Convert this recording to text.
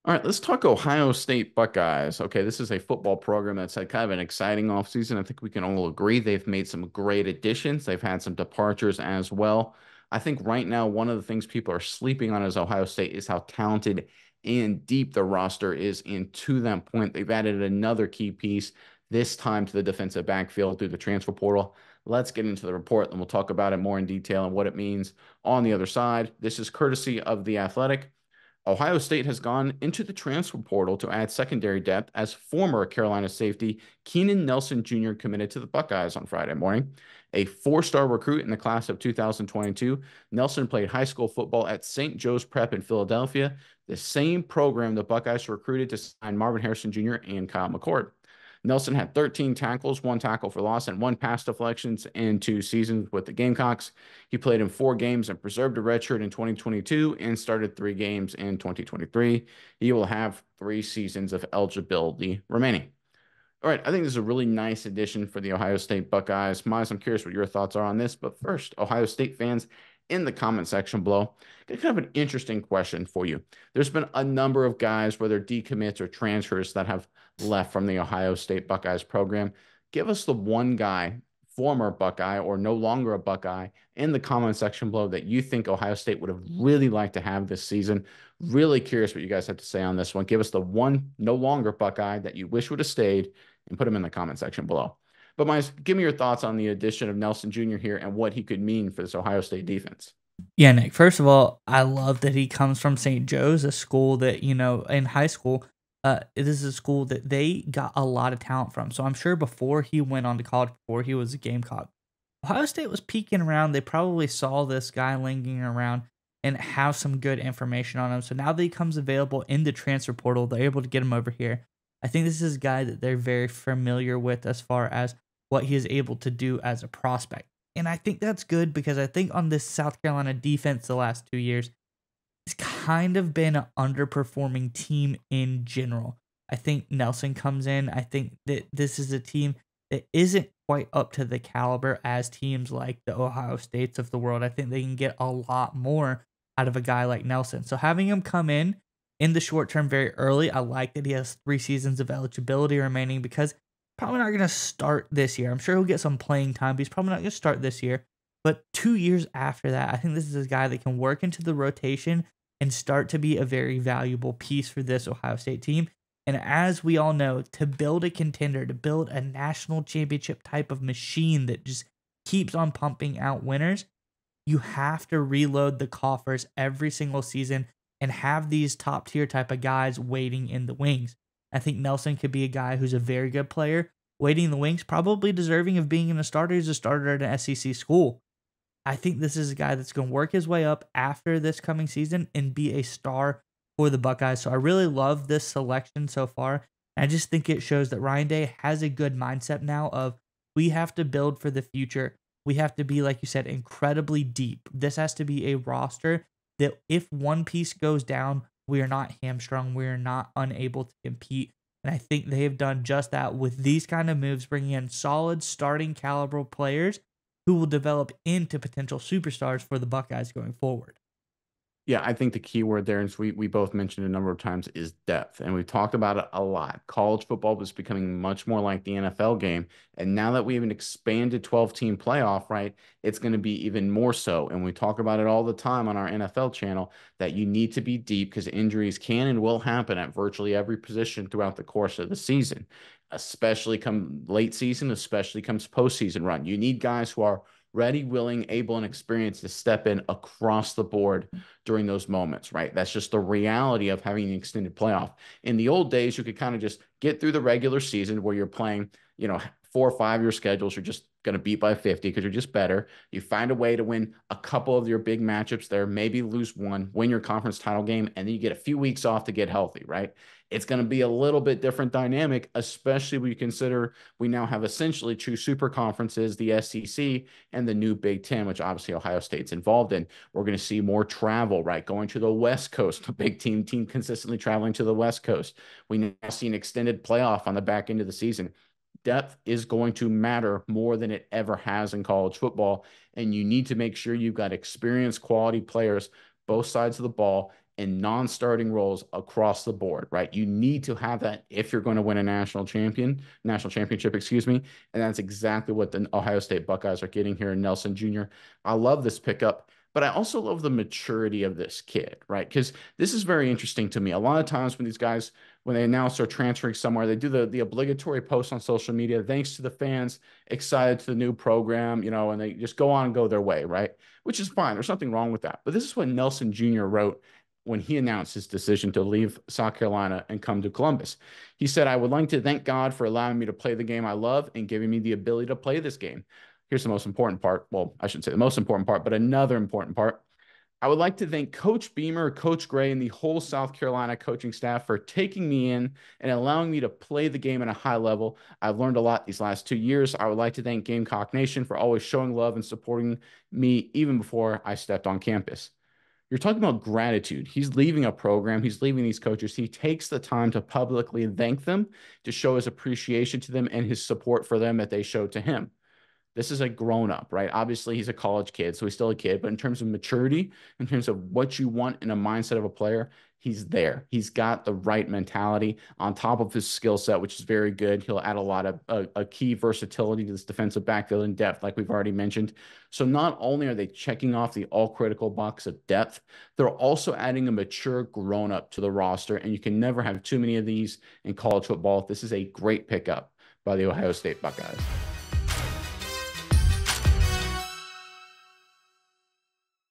All right, let's talk Ohio State Buckeyes. Okay, this is a football program that's had kind of an exciting offseason. I think we can all agree they've made some great additions. They've had some departures as well. I think right now, one of the things people are sleeping on as Ohio State is how talented and deep the roster is. And to that point, they've added another key piece, this time to the defensive backfield through the transfer portal. Let's get into the report and we'll talk about it more in detail and what it means on the other side. This is courtesy of The Athletic. Ohio State has gone into the transfer portal to add secondary depth as former Carolina safety Keenan Nelson Jr. committed to the Buckeyes on Friday morning. A four-star recruit in the class of 2022, Nelson played high school football at St. Joe's Prep in Philadelphia, the same program the Buckeyes recruited to sign Marvin Harrison Jr. and Kyle McCord. Nelson had 13 tackles, one tackle for loss, and one pass deflections in 2 seasons with the Gamecocks. He played in 4 games and preserved a redshirt in 2022 and started 3 games in 2023. He will have 3 seasons of eligibility remaining. All right, I think this is a really nice addition for the Ohio State Buckeyes. Miles, I'm curious what your thoughts are on this. But first, Ohio State fans in the comment section below, got kind of an interesting question for you. There's been a number of guys, whether decommits or transfers, that have left from the Ohio State Buckeyes program. Give us the one guy, former Buckeye or no longer a Buckeye, in the comment section below that you think Ohio State would have really liked to have this season. Really curious what you guys have to say on this one. Give us the one no longer Buckeye that you wish would have stayed and put them in the comment section below. But Miles, give me your thoughts on the addition of Nelson Jr. here and what he could mean for this Ohio State defense. Yeah, Nick. First of all, I love that he comes from St. Joe's, a school that, in high school, this is a school that they got a lot of talent from. So I'm sure before he went on to college, before he was a Gamecock, Ohio State was peeking around. They probably saw this guy lingering around and have some good information on him. So now that he comes available in the transfer portal, they're able to get him over here. I think this is a guy that they're very familiar with as far as what he is able to do as a prospect. And I think that's good because I think on this South Carolina defense the last 2 years, it's kind of been an underperforming team in general. I think Nelson comes in. I think that this is a team that isn't quite up to the caliber as teams like the Ohio States of the world. I think they can get a lot more out of a guy like Nelson. So having him come in the short term very early, I like that he has 3 seasons of eligibility remaining because probably not going to start this year. I'm sure he'll get some playing time, but he's probably not going to start this year. But 2 years after that, I think this is a guy that can work into the rotation and start to be a very valuable piece for this Ohio State team. And as we all know, to build a contender, to build a national championship type of machine that just keeps on pumping out winners, you have to reload the coffers every single season and have these top tier type of guys waiting in the wings. I think Nelson could be a guy who's a very good player, waiting in the wings, probably deserving of being in a starter. He's a starter at an SEC school. I think this is a guy that's going to work his way up after this coming season and be a star for the Buckeyes. So I really love this selection so far. I just think it shows that Ryan Day has a good mindset now of we have to build for the future. We have to be, like you said, incredibly deep. This has to be a roster that if one piece goes down, we are not hamstrung. We are not unable to compete. And I think they have done just that with these kind of moves, bringing in solid starting caliber players who will develop into potential superstars for the Buckeyes going forward. Yeah, I think the key word there, as we both mentioned a number of times, is depth. And we've talked about it a lot. College football was becoming much more like the NFL game. And now that we have an expanded 12-team playoff, right, it's going to be even more so. And we talk about it all the time on our NFL channel that you need to be deep because injuries can and will happen at virtually every position throughout the course of the season, especially come late season, especially comes postseason run. You need guys who are ready, willing, able, and experienced to step in across the board during those moments, right? That's just the reality of having an extended playoff. In the old days, you could kind of just get through the regular season where you're playing, 4 or 5 year schedules. You're just going to beat by 50 because you're just better. You find a way to win a couple of your big matchups there, maybe lose one, win your conference title game, and then you get a few weeks off to get healthy, right? It's going to be a little bit different dynamic, especially when you consider we now have essentially two super conferences, the SEC and the new Big Ten, which obviously Ohio State's involved in. We're going to see more travel, right? Going to the West Coast, the big team consistently traveling to the West Coast. We now see an extended playoff on the back end of the season. Depth is going to matter more than it ever has in college football. And you need to make sure you've got experienced quality players, both sides of the ball, in non-starting roles across the board, right? You need to have that if you're going to win a national championship, excuse me. And that's exactly what the Ohio State Buckeyes are getting here in Nelson Jr. I love this pickup, but I also love the maturity of this kid, right? Because this is very interesting to me. A lot of times when these guys, when they announce they're transferring somewhere, they do the obligatory post on social media, thanks to the fans, excited to the new program, and they just go on and go their way, right? Which is fine. There's nothing wrong with that. But this is what Nelson Jr. wrote when he announced his decision to leave South Carolina and come to Columbus. He said, I would like to thank God for allowing me to play the game I love and giving me the ability to play this game. Here's the most important part. Well, I shouldn't say the most important part, but another important part. I would like to thank Coach Beamer, Coach Gray, and the whole South Carolina coaching staff for taking me in and allowing me to play the game at a high level. I've learned a lot these last 2 years. I would like to thank Gamecock Nation for always showing love and supporting me even before I stepped on campus. You're talking about gratitude. He's leaving a program, he's leaving these coaches. He takes the time to publicly thank them, to show his appreciation to them and his support for them that they showed to him. This is a grown up, right? Obviously, he's a college kid, so he's still a kid. But in terms of maturity, in terms of what you want in a mindset of a player, he's there. He's got the right mentality on top of his skill set, which is very good. He'll add a lot of a key versatility to this defensive backfield in depth, like we've already mentioned. So not only are they checking off the all critical box of depth, they're also adding a mature grown up to the roster. And you can never have too many of these in college football. This is a great pickup by the Ohio State Buckeyes.